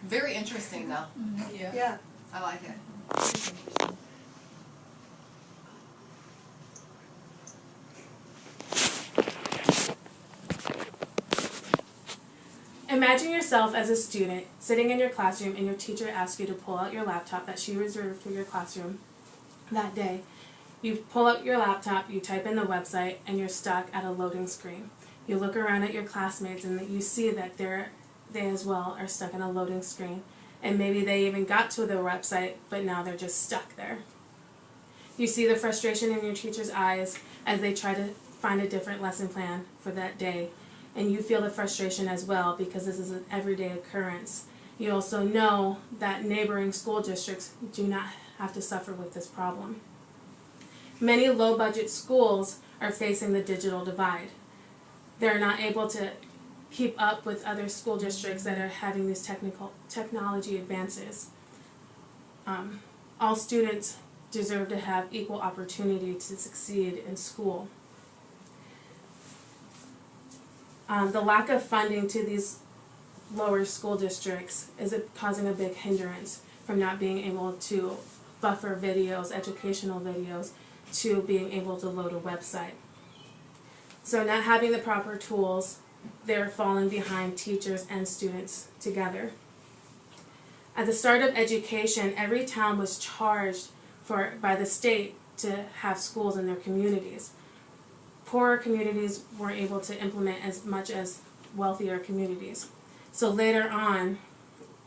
Very interesting though. Yeah. Yeah. I like it. Imagine yourself as a student sitting in your classroom and your teacher asks you to pull out your laptop that she reserved for your classroom that day. You pull out your laptop, you type in the website, and you're stuck at a loading screen. You look around at your classmates and you see that they as well are stuck in a loading screen. And maybe they even got to the website, but now they're just stuck there. You see the frustration in your teacher's eyes as they try to find a different lesson plan for that day. And you feel the frustration as well because this is an everyday occurrence. You also know that neighboring school districts do not have to suffer with this problem. Many low-budget schools are facing the digital divide. They're not able to keep up with other school districts that are having these technology advances. All students deserve to have equal opportunity to succeed in school. The lack of funding to these lower school districts is causing a big hindrance from not being able to buffer videos, educational videos, to being able to load a website. So not having the proper tools, they're falling behind teachers and students together. At the start of education, every town was charged by the state to have schools in their communities. Poorer communities weren't able to implement as much as wealthier communities. So later on,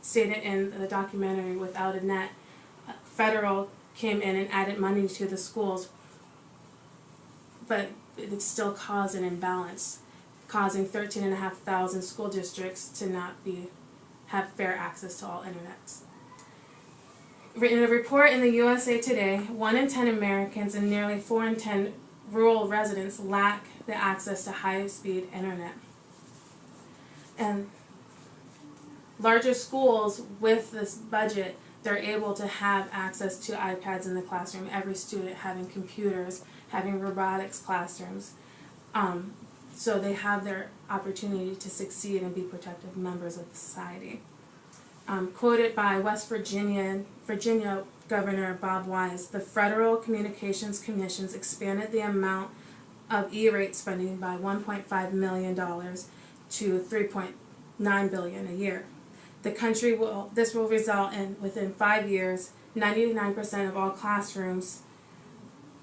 stated in the documentary Without a Net, federal came in and added money to the schools, but it still caused an imbalance, causing 13,500 school districts to not have fair access to all internets. In a report in the USA Today, 1 in 10 Americans and nearly 4 in 10 rural residents lack the access to high-speed internet. And larger schools with this budget, they're able to have access to iPads in the classroom, every student having computers, having robotics classrooms. So they have their opportunity to succeed and be productive members of the society. Quoted by West Virginia Governor Bob Wise, the Federal Communications Commissions expanded the amount of E-rates funding by $1.5 million to $3.9 billion a year. This will result in, within 5 years, 99% of all classrooms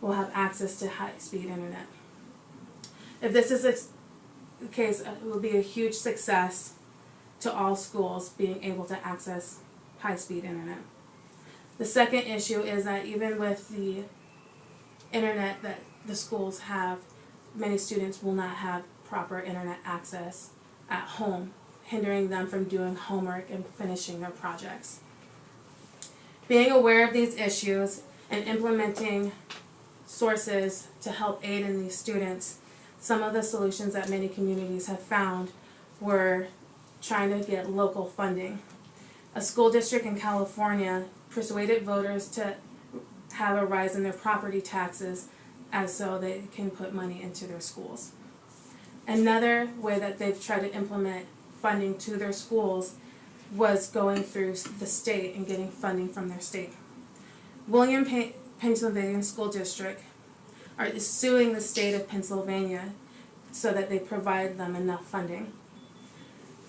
will have access to high-speed internet. If this is the case, it will be a huge success to all schools being able to access high-speed internet. The second issue is that even with the internet that the schools have, many students will not have proper internet access at home, hindering them from doing homework and finishing their projects. Being aware of these issues and implementing sources to help aid in these students, some of the solutions that many communities have found were trying to get local funding. A school district in California persuaded voters to have a rise in their property taxes as so they can put money into their schools. Another way that they've tried to implement funding to their schools was going through the state and getting funding from their state. William Pennsylvania School District is suing the state of Pennsylvania so that they provide them enough funding.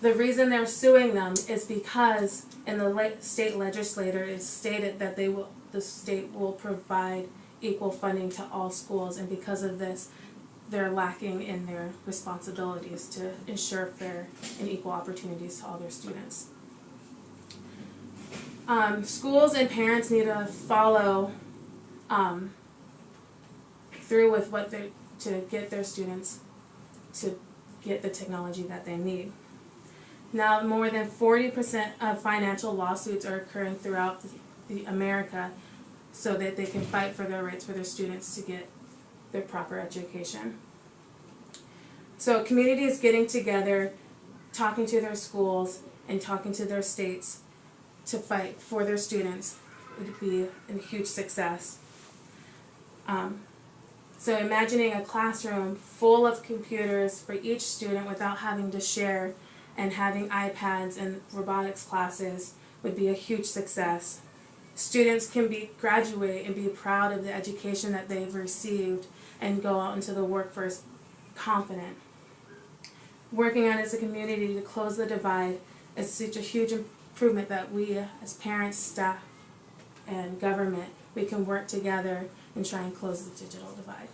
The reason they're suing them is because in the state legislature it is stated that the state will provide equal funding to all schools, and because of this they're lacking in their responsibilities to ensure fair and equal opportunities to all their students. Schools and parents need to follow through with to get their students to get the technology that they need. Now, more than 40% of financial lawsuits are occurring throughout America so that they can fight for their rights for their students to get their proper education. So communities getting together, talking to their schools, and talking to their states to fight for their students would be a huge success. So imagining a classroom full of computers for each student without having to share and having iPads and robotics classes would be a huge success. Students can graduate and be proud of the education that they've received and go out into the workforce confident. Working on as a community to close the divide is such a huge improvement that we as parents, staff, and government, we can work together and try and close the digital divide.